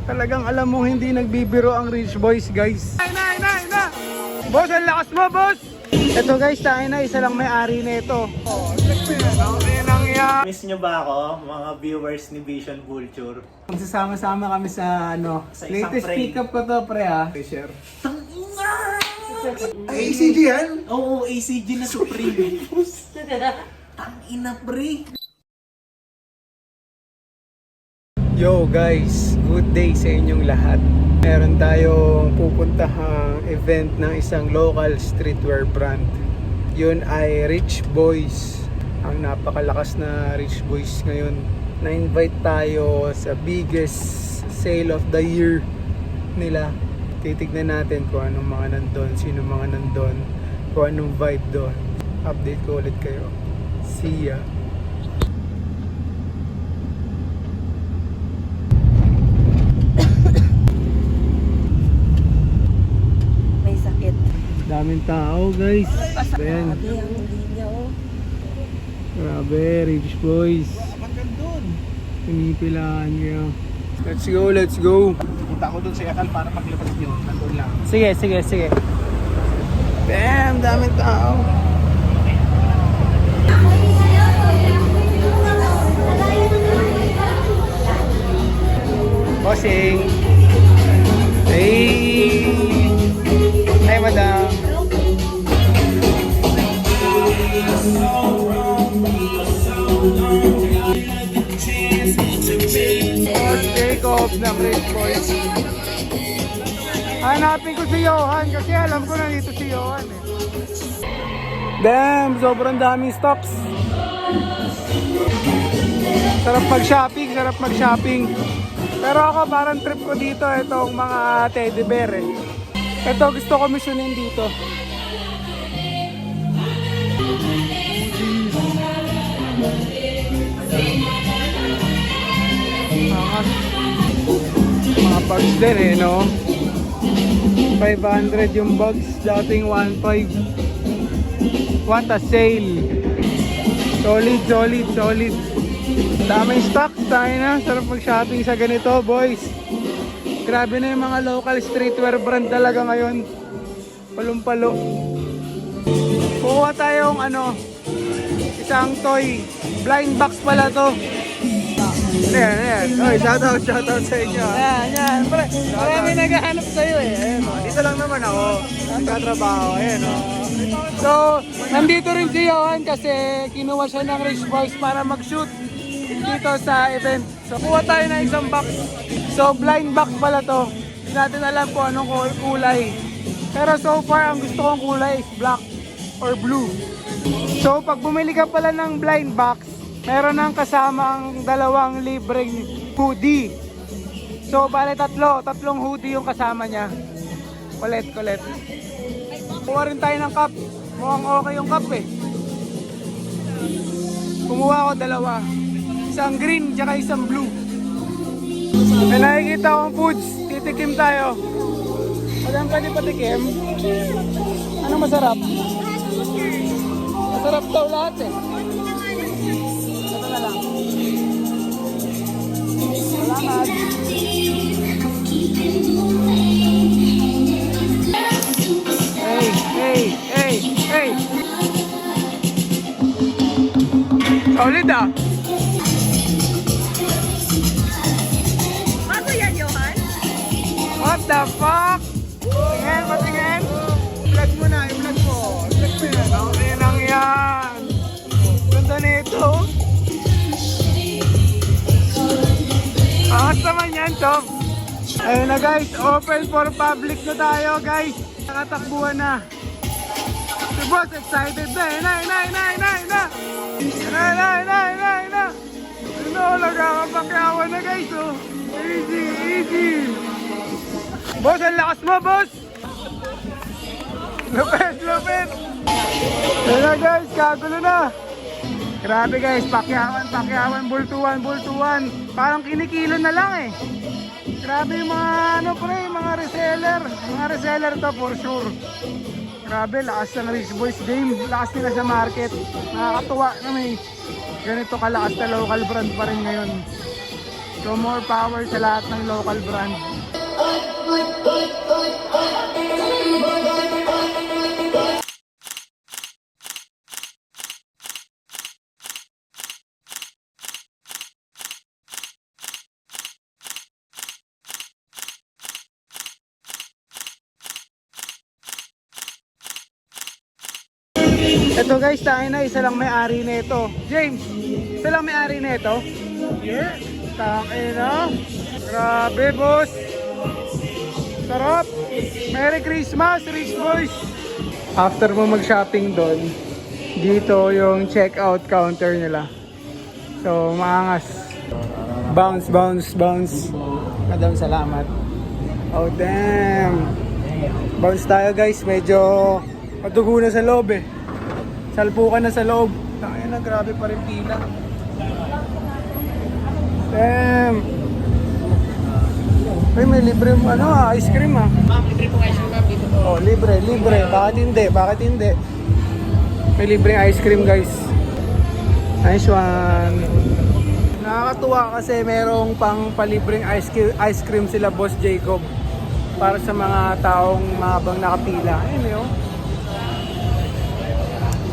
Talagang alam mo hindi nagbibiro ang Rich Boys, guys. Na! Boss, ang lakas mo, boss! Ito guys, tayo na, isa lang may-ari na ito. Oh, Miss nyo ba ako, mga viewers ni Vision Vulture? magsasama-sama kami sa Sa isang latest frame. pick up ko to, pre ha. Share. ACG yan? Oo, ACG na Supreme. Tangina, pre. Yo guys, good day sa inyong lahat. Meron tayong pupuntahang event ng isang local streetwear brand. Yun ay Rich Boys. Ang napakalakas na Rich Boys ngayon. Na-invite tayo sa biggest sale of the year nila. Titignan natin kung anong mga nandun, sino mga nandun, kung anong vibe doon. Update ko ulit kayo. See ya! May sakit. Daming tao guys. Ayan. Grabe ang linya oh. Grabe, Rich Boys. Pinipilaan niya. Let's go, let's go. Punta ko dun sa Yakal para maglabas nyo. Nandun lang. Sige. Damn, daming tao. Bossing. Hey. Hi, madam. Boss Jacob ng Rich Boys. Hanapin ko si Johan kasi alam ko na dito si Johan eh. Damn, sobrang daming stocks. Sarap mag-shopping. Pero ako parang trip ko dito itong mga teddy bear eh. Ito gusto ko missionin dito. Mga bags din eh, no? 500 yung bags, dating 1.5. What a sale! Solid. Daming stocks tayo na. Sarap mag-shopping sa ganito, boys. Grabe na yung mga local streetwear brand talaga ngayon. Palumpalo. Kukuha tayong isang toy. Blind box pala to. Ayan. Oy, shoutout sa inyo. Ayan. Marami naghahanap sa'yo eh. Ayan, dito lang naman ako. Nagtatrabaho. Ayan, So, nandito rin si Johan kasi kinuha siya ng Rich Boys para mag-shoot dito sa event. So, kuha tayo ng isang box. So, blind box pala to. Hindi natin alam kung anong kulay. Pero so far, ang gusto kong kulay is black or blue. So, pag bumili ka pala ng blind box, meron ng kasamang dalawang libreng hoodie. So, bale tatlong hoodie yung kasama niya. Kulit. Kuha rin tayo ng cup. Mukhang okay yung cup eh. Kumuha ako dalawa. Isang green, tsaka isang blue. May nakikita akong foods. Titikim tayo. Madam, pwede patikim? Anong masarap? Masarap daw lahat eh. Ito na lang. Salamat. Hey! Solid ah! Bago yan, Johan? What the fuck? Patingin! I-vlog mo na, i-vlog mo. I-vlog mo yan. Okay lang yan. Ganda nito. Angas naman yan, Tom. Ayun na guys, open for public na tayo guys. Nakatakbuhan na. Si boss excited na eh. Na. Nagkakapakyawan na guys oh. Easy. Boss, ang lakas mo boss. Lupit. Ayun na guys, kagulo na. Grabe guys, pakyawan, bultuan. Parang kinikilo na lang eh. Grabe yung mga mga reseller. Mga reseller to for sure. Grabe, lakas ng Rich Boys game. Lakas nila sa market. Nakakatuwa na may ganito kalakas na local brand pa rin ngayon. So more power sa lahat ng local brand. Ito guys, tayo na, isa lang may-ari na ito. James, isa lang may-ari na ito? Yeah. Tayo na. Grabe boss. Sarap. Merry Christmas, Rich Boys. After mo mag-shopping doon, dito yung checkout counter nila. So, maangas. Bounce, bounce, bounce. Madam, salamat. Oh, damn. Bounce tayo guys, medyo madugo na sa loob eh. Salpukan na sa loob. Ay na, grabe pa rin pila. Damn. Ay, may libre ice cream ah. Ma'am, libre po ice cream ma'am dito po. Oh, libre. Bakit hindi? May libreng ice cream guys. Nice one. Nakakatuwa kasi merong pang palibreng ice cream sila Boss Jacob. Para sa mga taong mabang nakapila. Ayun yun.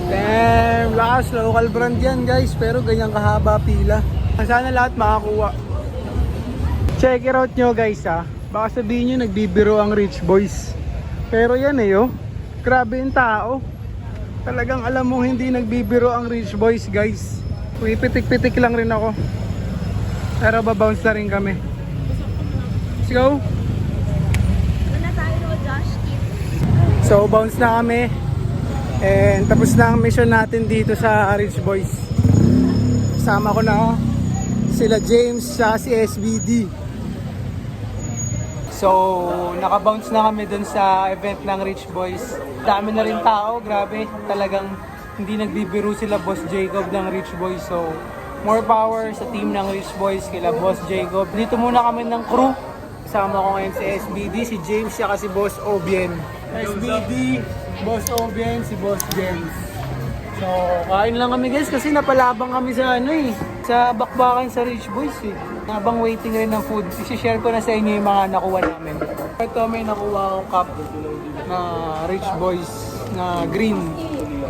Damn, lakas, local brand yan guys, pero ganyan kahaba pila. Sana lahat makakuha. Check it out nyo guys ha. Baka sabihin nyo nagbibiro ang Rich Boys. Pero yan grabe yung tao. Talagang alam mo hindi nagbibiro ang Rich Boys guys. Pitik-pitik lang rin ako. Pero babounce na rin kami. Let's go. Wala tayo no, Josh. So bounce na kami. And tapos na ang mission natin dito sa Rich Boys. Sama ko na sila James sa si SBD. So nakabounce na kami dun sa event ng Rich Boys. Dami na rin tao, grabe. Talagang hindi nagbibiro sila Boss Jacob ng Rich Boys. So more power sa team ng Rich Boys kila Boss Jacob. Dito muna kami ng crew. Kasama ko ngayon si SBD, si James, siya kasi Boss Obien. SBD, Boss Obien, si Boss James. So, kain lang kami guys kasi napalabang kami sa sa bakbakan sa Rich Boys eh. Habang waiting rin ng food, isi-share ko na sa inyo yung mga nakuha namin. Ito may nakuha akong cup na Rich Boys na green.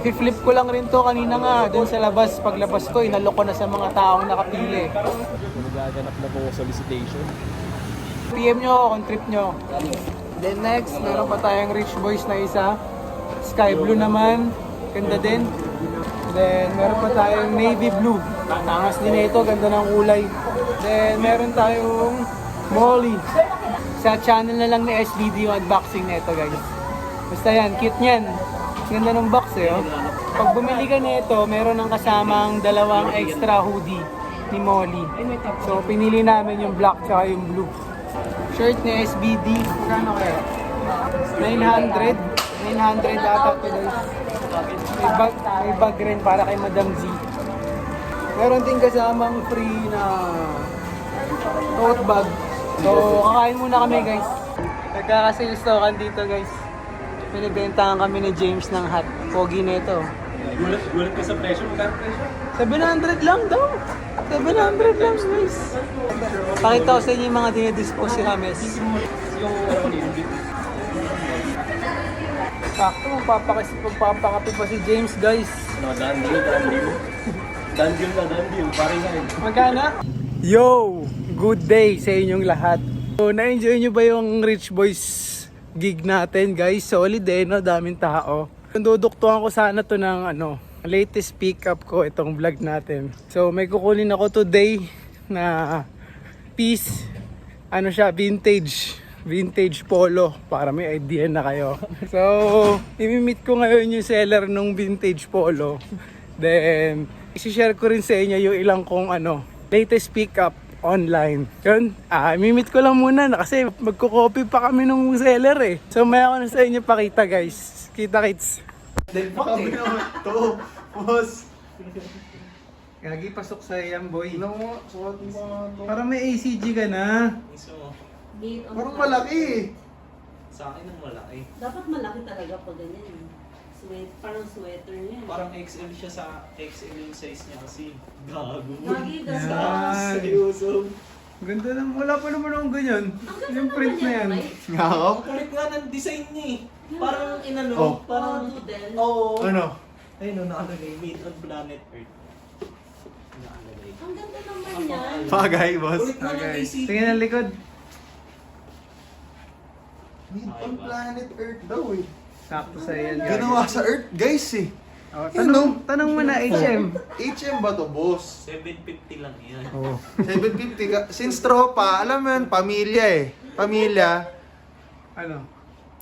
I-flip ko lang rin to kanina nga doon sa labas. Paglabas ko, inalok ko na sa mga taong nakapili. Nagaganap na po solicitation. PM nyo kung trip nyo. Then next, meron pa tayong Rich Boys na isa. Sky blue naman. Ganda din. Then meron pa tayong navy blue. Tangas din ito. Ganda ng kulay. Then meron tayong Molly. Sa channel na lang ni SBD yung unboxing na ito guys. Basta yan, cute nyan. Ganda ng box oh. Pag bumili ka nito, meron ng kasamang dalawang extra hoodie ni Molly. So pinili namin yung black tsaka yung blue. Shirt ni SBD, kano kaya? 900 ata ito guys. May bag rin para kay Madam Z. Meron din kasamang free na tote bag. So kakain muna kami guys. Nagkakasales-tokan dito guys. Pinibentahan kami ni James ng hat. Pogi na ito. Gulat ka sa presyo, magkano presyo? 700 lang daw. 700 lang guys. Pakita ko sa inyo yung mga dinedispose si Rames. Sakto, magpapakapi pa si James guys. No, done deal. Pare na rin. Magkano? Yo! Good day sa inyong lahat. So, na-enjoy nyo ba yung Rich Boys gig natin guys? Solid no? Daming tao. Duduktuhan ko sana to ng latest pick-up ko itong vlog natin. So may kukunin ako today na piece. Vintage polo para may idea na kayo. So imi-meet ko ngayon yung seller ng vintage polo. Then isi-share ko rin sa inyo yung ilang kong latest pick-up online. Yun, imi-meet ko lang muna kasi magko-copy pa kami nung seller eh. So may ako na sa inyo pakita guys. Kita-kits. Then sabi naman to, boss. Gagi, pasok sa yan boy. Suot mo to. Para may ACG ka na. Parang malaki. Sa akin ang malaki. Dapat malaki talaga pag ganyan. Parang sweater niya. Parang XL siya sa XL yung size niya kasi. Gago. Lagi Yan. Seryoso. Ganda naman. Wala pa naman akong ganyan. Yung print na yan. Nga ako? Ang kulit nga ng design niya eh. Parang inano, Oh. parang... Doodle. Oo. Ano? Ayun o, nakalagay. Made on planet Earth. Nakalagay. Ang ganda naman yan. Bagay, boss. Kulit nga ng Okay. ACG. Tingnan ang likod. Made on planet Earth daw eh. Sakto sa yan, guys. Ginawa sa Earth, guys eh. Oh, tanong mo na, HM. HM ba to, boss? 750 lang yan. Oo. 750 ka. Since tropa, alam mo yun, pamilya eh. Pamilya, Ano?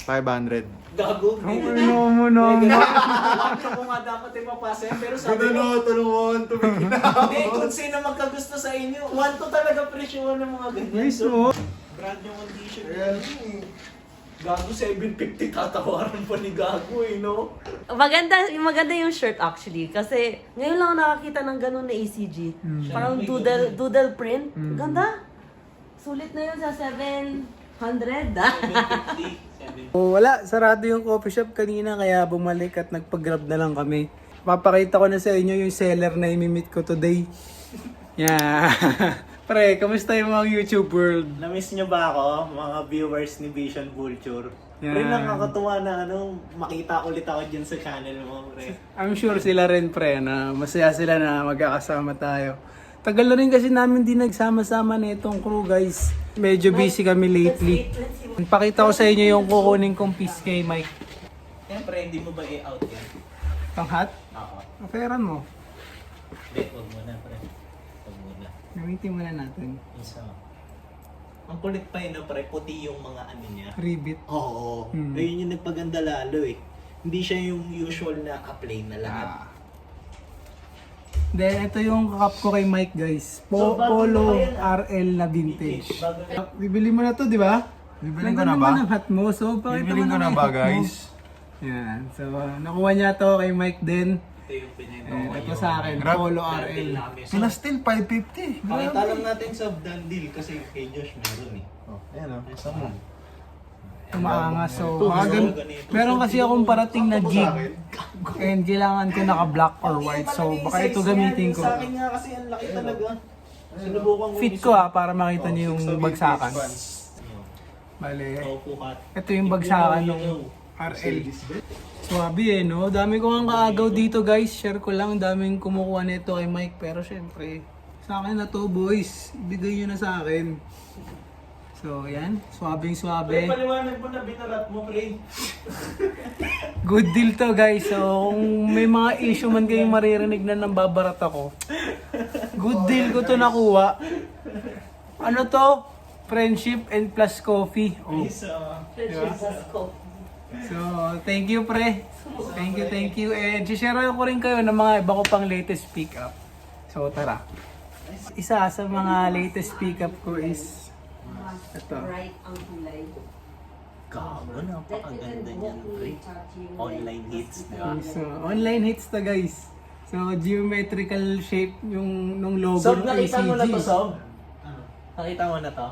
500. Gago. Ang ano mo naman. Gusto ko nga dapat ay mapasa yan, pero sabi ko, tulungan, tumingin na. hindi, kung sino magkagusto sa inyo, 1 to talaga presyo ng mga ganyan. Mismo. Brand new condition. Ayan. Gago 750 tatawaran pa ni Gago eh, no? Maganda yung shirt actually. Kasi ngayon lang ako nakakita ng ganun na ACG. Parang doodle print. Ganda. Sulit na yun sa 700. 750. Oh, wala, sarado yung coffee shop kanina kaya bumalik at nagpag-grab na lang kami. Papakita ko na sa inyo yung seller na imimit ko today. Yeah. Pre, kamusta yung mga YouTube world? Na-miss nyo ba ako, mga viewers ni Vision Vulture? Yan. Pre, nakakatuwa na makita ulit ako dyan sa channel mo, pre. I'm sure sila rin pre na masaya sila na magkakasama tayo. Tagal na rin kasi namin din nagsama-sama na itong crew guys. Medyo busy kami lately. Pakita ko sa inyo yung kukunin kong piece kay Mike. Yan, pre, hindi mo ba i-out yan? Pang hat? Oo. Aperan mo. Hindi, huwag mo na, pre. Huwag mo na. Gamitin muna natin. Isa. Ang kulit pa yun, no, pre, puti yung mga ano niya. Ribbit. Oo. Hmm. Ayun yung nagpaganda lalo eh. Hindi siya yung usual na plain na lahat. Then, ito yung cup ko kay Mike guys. So, bago Polo pa yan, RL na vintage. Bago na. Bibili mo na to, di ba? Bibiling Ganda ko na naman ba? ang hat mo. So, pakita Bibiling mo ko na yung ba, hat mo. guys? Yan. So, nakuha niya to kay Mike din. Ito yung pinento Ito sa akin, Polo RL. Pinastil 550. Pakita lang natin sa deal kasi kay Josh meron eh. Oh, ayan o, isa mo. Tumaangas. So, meron kasi akong parating na jig. And kailangan ko naka-black or white. So, baka ito gamitin ko. Sa akin nga kasi ang laki talaga. Sinubukan ko. Fit ko para makita niyo yung bagsakan. Bale, Puhat. ito yung bagsakan ng RL. Swabe eh, no? Dami ko ang kaagaw dito guys. Share ko lang. Daming kumukuha nito kay Mike. Pero syempre, sa akin na to boys. Ibigay nyo na sa akin. So, yan. Swabing Pre, swabe. paliwanag mo na binarat mo, pre. Good deal to guys. So, kung may mga issue man kayong maririnig na nang babarat ako, good deal ko to nakuha. Ano to? Friendship and plus coffee. Oh. So, thank you pre. Thank you. And share ko rin kayo ng mga iba ko pang latest pick up. So, tara. Isa sa mga latest pick up ko is ito. Bright ang kulay. Gago, napakaganda niyan, pre. Online hits, di ba? So, online hits to guys. So, geometrical shape yung nung logo Sob, ng nakita mo na to, ACG. Sob? Nakita mo na to?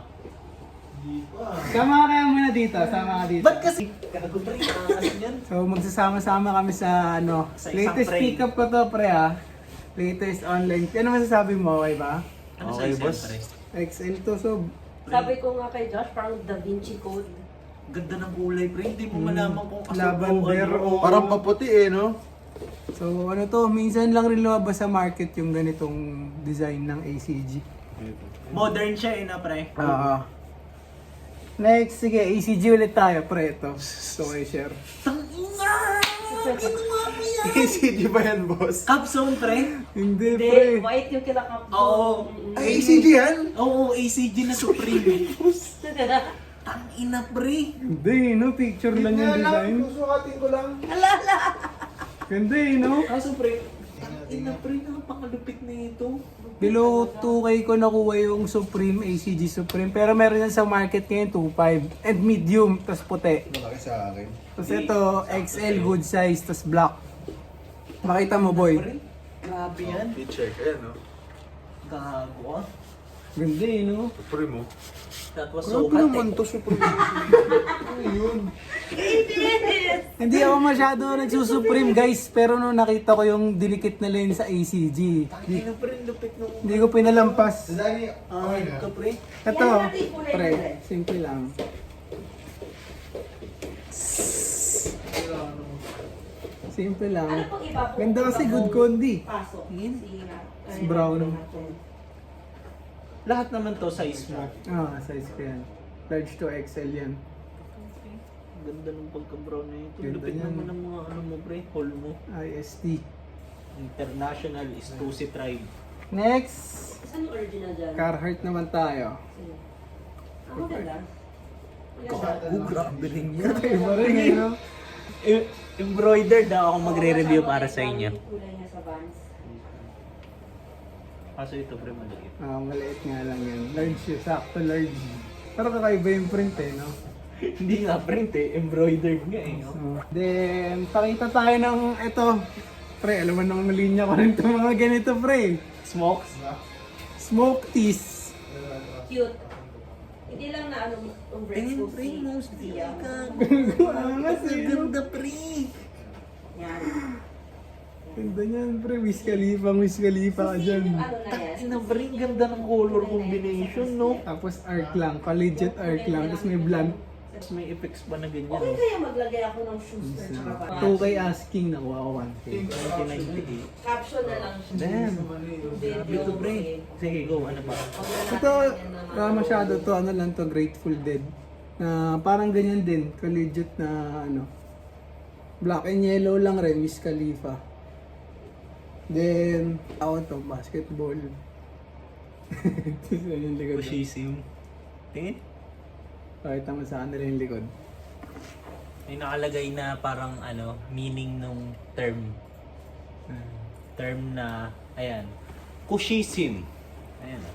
Sama kaya muna dito, sama ka dito. Ba't kasi? Gago, pre, kasi yan. So, magsasama-sama kami sa ano, Sa isang latest frame. pick up ko to pre ah. Latest online. Ano masasabi mo, okay ba? Ano Okay, size yan, boss. pre? XL to, so Sabi ko nga kay Josh, parang Da Vinci Code. Ganda ng kulay, pre. Hindi mo malaman kung asal Lavender o- Parang maputi eh, no? So ano to, minsan lang rin lumabas sa market yung ganitong design ng ACG. Modern siya eh, na, pre. Next, sige, ACG ulit tayo, pre. Ito, okay, share. ACG ba yan, boss? Capzone, pre. Hindi, Hindi, pre. white yung kinakap ko. Oo. ACG yan? Oo, ACG na Supreme. Tangina, pre. Hindi, no? Picture lang yung design. Susukatin ko lang. Hindi, no? Kaso, pre, tangina, pre, napakalupit na ito. Below 2K ko nakuha yung Supreme, ACG Supreme. Pero meron yan sa market ngayon, 2.5. And medium, tas puti. Malaki sa akin. Tapos ito, XL, good size, tas black. Makita mo, boy. Pre, grabe yan. I-check, ayan, no? Gago, ah. Ganda eh, no? Supreme mo. That was Grabe so hot, naman eh. to, Supreme. Hindi ako masyado nagsusupreme guys, pero nung nakita ko yung dinikit na lane sa ACG, Ano pre, lupit nung... hindi ko pinalampas. Ito pre. Ito, pre, simple lang. Simple lang. Ano pang iba po? Ganda kasi good condi. Pasok. Sige nga. It's brown. Lahat naman to size mo. Ah, size ko yan. Large to XL yan. Ganda ng pagka-brown na ito. Ganda Lupit yan. naman ng mga ano mo pre, hole mo. IST. International is Stussy Tribe. Next, Saan yung original dyan? Carhartt naman tayo. Sige. Ah, maganda. Grabe rin yan. Iba rin eh, no? Embroidered daw ako magre-review para sa inyo. Yung kulay niya sa Vans. Kaso ito pre, maliit. Ah, maliit nga lang yan. Large yun, sakto large. Pero kakaiba yung print eh, no? Hindi nga print eh, embroidered nga eh. No? So, then, pakita tayo ng ito. Pre, alam mo nang linya ko rin itong mga ganito, pre. Smokes? Smoke tees. Cute. Hindi lang na ano, Tingin pre, mostly ka. Angas eh, no? Ganda pre. Yan. Ganda niyan, pre. Wiz Khalifa ka dyan. Ano na yan? Ina pre, ganda ng color combination no? Tapos arc lang, collegiate arc lang. Tapos may blunt. Tapos may effects pa na ganyan. Okay kaya maglagay ako ng shoes na tsaka pa. 2K asking, nakuha ko 1K. 1998. Caption na lang siya. Damn. Video. Ito pre. Sige go, ano ba? Ito, masyado to, ano lang to, Grateful Dead. Na parang ganyan din, collegiate na ano. Black and yellow lang rin, Wiz Khalifa. Then, ako to, basketball. Ito yung likod. Pushisim. Tingin? Pakita mo sa kanila yung likod. May nakalagay na parang ano, meaning nung term. Term na, ayan, Kushisim. Ayan o.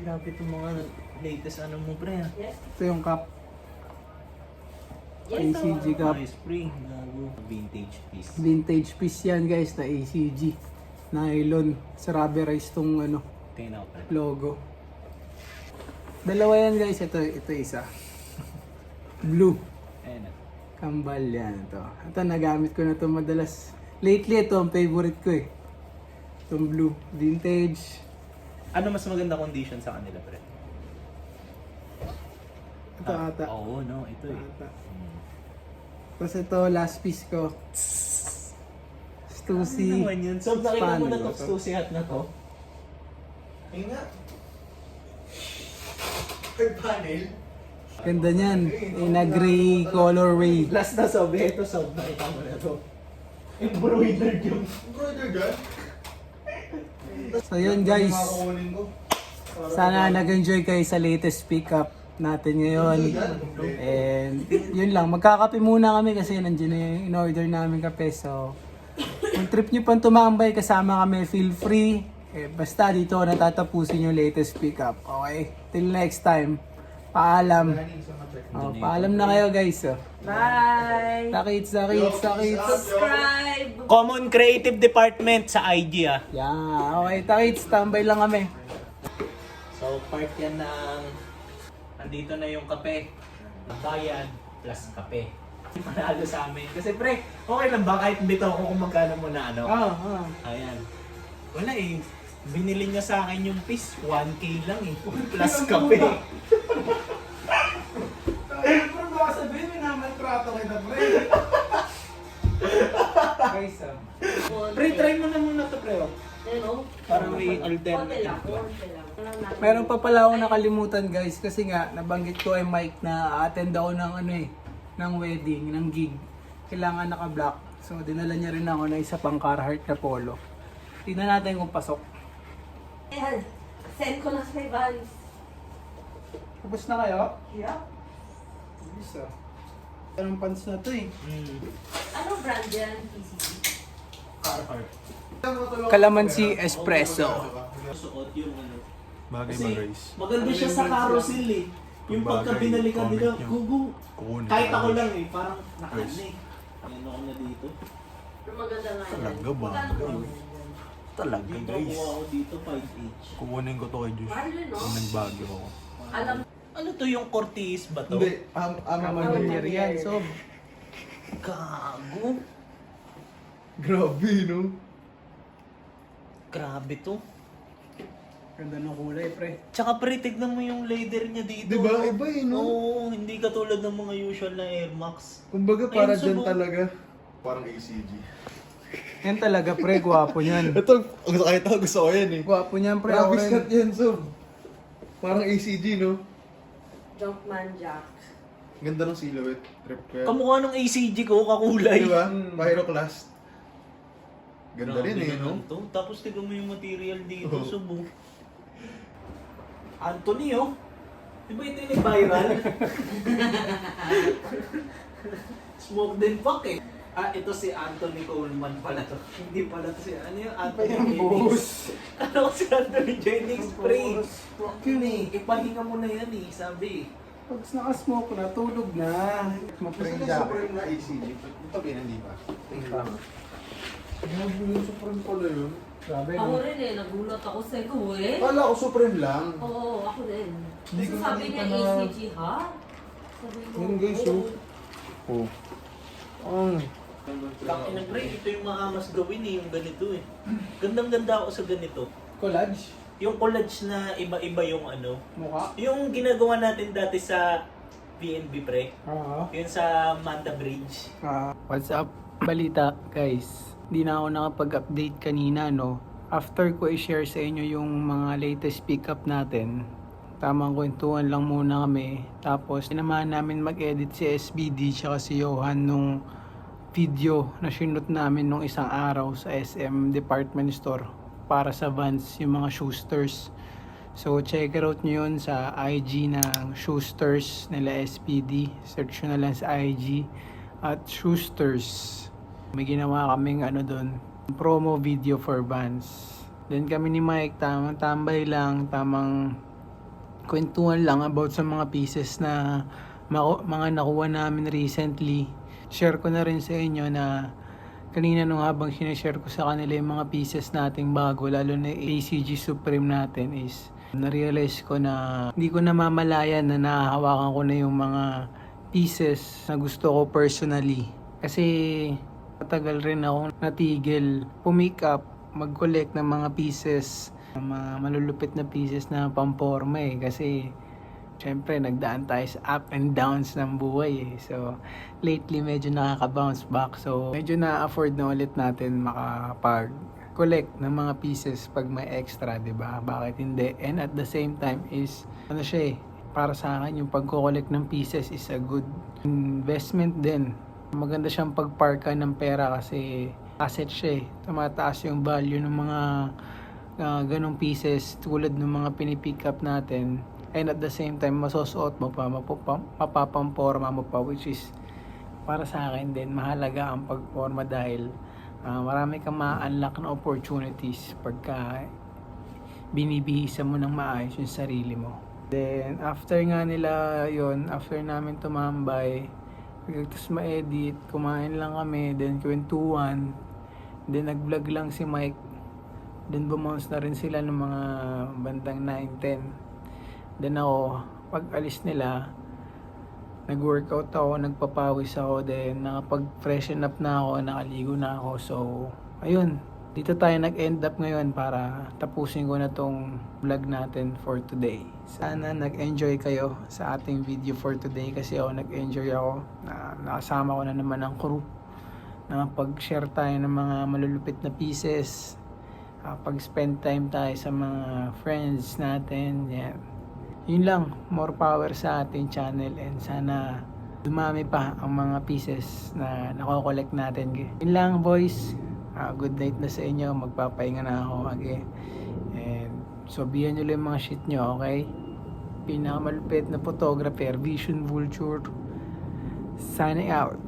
Grabe itong mga latest ano mo pre ah. Yes. Ito yung cup. Yes, ACG cup. Nice pre, gago. Vintage piece. Vintage piece yan guys na ACG. Nylon. Sa rubberized tong ano, Tingnan ako pre. logo. Dalawa yan guys. Ito isa. Blue. Ayan o. Kambal yan. Ito nagamit ko na ito madalas. Lately ito ang favorite ko eh. Itong blue. Vintage. Ano mas maganda condition sa kanila pre? Ito ata. Oo no, ito eh. Ata. Tapos ito last piece ko. Stussy. Ano naman yun? So nakita mo na Spano. to Stussy hat na to? Ayun nga. Third panel. Ganda niyan. In a gray colorway. Last na sob, ito sob, nakita mo na to. Embroidered yung... Embroidered yan? So yun guys. Makakunin ko. Sana nag-enjoy kayo sa latest pickup natin ngayon. And yun lang, magkakape muna kami kasi nandiyan na yung in-order namin kape. So, kung trip nyo pang tumambay kasama kami, feel free. Basta dito natatapusin yung latest pickup. Okay? Till next time. Paalam. Paalam na kayo guys. Bye! Sakits. Subscribe! Common Creative Department sa IG ah. Yeah, okay. Takits, tambay lang kami. So part yan ng... Andito na yung kape. Bayad plus kape. Panalo sa amin. Kasi pre, okay lang ba kahit bitaw ko kung magkano mo na ano? Ayan. Wala eh. Binili niya sa akin yung piece, 1K lang eh. Plus kape. Pero baka sabihin, may namaltrato kita, pre. Guys, Pre, try mo na muna to pre. Oh. Ano? Para may Konti lang, alternative. konti lang. meron pa pala akong nakalimutan guys kasi nga nabanggit ko ay Mike na attend ako ng ano eh, ng wedding, ng gig. Kailangan naka-black. So dinala niya rin ako na isa pang Carhartt na polo. Tingnan natin kung pasok. Ayan, send ko na sa may Vans. Tapos na kayo? Yeah. Isa. Anong pants na to eh? Anong brand yan? PCC? Carhartt. Kalamansi Espresso. Suot yung ano. Bagay Kasi mag-race. maganda siya sa carousel eh. Yung pagka binalikan nila, gugu. Kahit ako lang eh, parang nakaano eh. Ayan ako na dito. Pero maganda nga yan. Talaga ba? Magkano po? Talaga Dito guys. kuha ako dito 5 each. Kukunin ko to kay Josh. Mahal yun, no? Kung nagbagyo ako. Alam Ano to, yung Cortez ba to? Hindi, ama Mamalier yan, so. Gago. Grabe, no? Grabe to. Ganda ng kulay, pre. Tsaka pre, tignan mo yung leather niya dito. Diba? no? Iba eh, no? Oo, hindi katulad ng mga usual na Air Max. Kumbaga para Ayun, dyan subo. talaga. Parang ACG. Yan talaga, pre. Gwapo niyan. Ito, gusto ko yan eh. Gwapo niyan, pre. Travis Ako rin. Scott yan, so. Parang ACG, no? Jumpman Jack. Ganda ng silhouette. Trip ko yan. Kamukha ng ACG ko, kakulay. Diba? Pyroclast. Ganda rin eh, no? naman to. Tapos tignan mo yung material dito, Oo. subo. Anthony, oh. Di ba ito yung viral? Smoke din fuck eh. Ito si Anthony Coleman pala to. Hindi pala to si, ano yung Anthony Jennings? Ano si Anthony Jennings, pre? Yun eh, ipahinga mo na yan eh, sabi. Pag naka-smoke na, tulog na. Gusto niya Supreme na ACG. Ito hindi pa. Grabe yung Supreme pala yun. Grabe, Ako no? rin eh, nagulat ako sa ikaw eh. Kala ko Supreme lang. Oo, ako din. Hindi Kasi ko sabi niya nakita na- ACG, ha? Sabi ko, Yun, guys, oo. Oh. Oh. Laki ng pre, ito yung maamas gawin eh, yung ganito eh. Gandang-ganda ako sa ganito. Collage. Yung collage na iba-iba yung ano. Mukha. Yung ginagawa natin dati sa PNB pre. Oo. Yun sa Manda Bridge. What's up? Balita, guys. Hindi na ako nakapag-update kanina, no? After ko i-share sa inyo yung mga latest pickup natin, tamang kwentuhan lang muna kami. Tapos, sinamahan namin mag-edit si SBD tsaka si Johan nung video na shoot namin nung isang araw sa SM Department Store para sa Vans, yung mga Shoesters. So, check it out nyo yun sa IG ng Shoesters nila SPD. Search nyo na lang sa IG at Shoesters. May ginawa kaming ano doon, promo video for Vans. Then kami ni Mike, tamang tambay lang, tamang kwentuhan lang about sa mga pieces na mga nakuha namin recently. Share ko na rin sa inyo na kanina nung habang sinashare ko sa kanila yung mga pieces nating bago, lalo na ACG Supreme natin, is na-realize ko na hindi ko namamalayan na nahahawakan ko na yung mga pieces na gusto ko personally. Kasi matagal rin ako natigil pumick up, mag-collect ng mga pieces, mga malulupit na pieces na pamporma eh. Kasi syempre nagdaan tayo sa up and downs ng buhay eh. So lately medyo nakaka-bounce back. So medyo na-afford na ulit natin makapag-collect ng mga pieces pag may extra, 'di ba? Bakit hindi? And at the same time is ano siya eh, para sa akin yung pag-collect ng pieces is a good investment din. Maganda siyang pagparka ng pera kasi asset siya eh. Tumataas yung value ng mga ganong pieces tulad ng mga pinipick up natin. And at the same time, masusuot mo pa, mapapamporma mo pa, which is para sa akin din, mahalaga ang pagporma dahil marami kang ma-unlock na opportunities pagka binibihisa mo ng maayos yung sarili mo. Then, after nga nila yon, after namin tumambay, tapos ma-edit, kumain lang kami, then kwentuhan, then nag-vlog lang si Mike, then bumounce na rin sila ng mga bandang 9-10. Then ako, pag alis nila, nag-workout ako, nagpapawis ako, then nakapag-freshen up na ako, nakaligo na ako. So, ayun, dito tayo nag-end up ngayon para tapusin ko na tong vlog natin for today. Sana nag-enjoy kayo sa ating video for today kasi ako nag-enjoy ako. Nakasama ko na naman ang crew. Nakapag-share tayo ng mga malulupit na pieces. Pag-spend time tayo sa mga friends natin. Yan. Yun lang, more power sa ating channel and sana dumami pa ang mga pieces na nakokollect natin. Yun lang boys, good night na sa inyo, magpapahinga na ako again. And sabihan nyo lang yung mga shit nyo, okay? Pinakamalupit na photographer, Vision Vulture, signing out.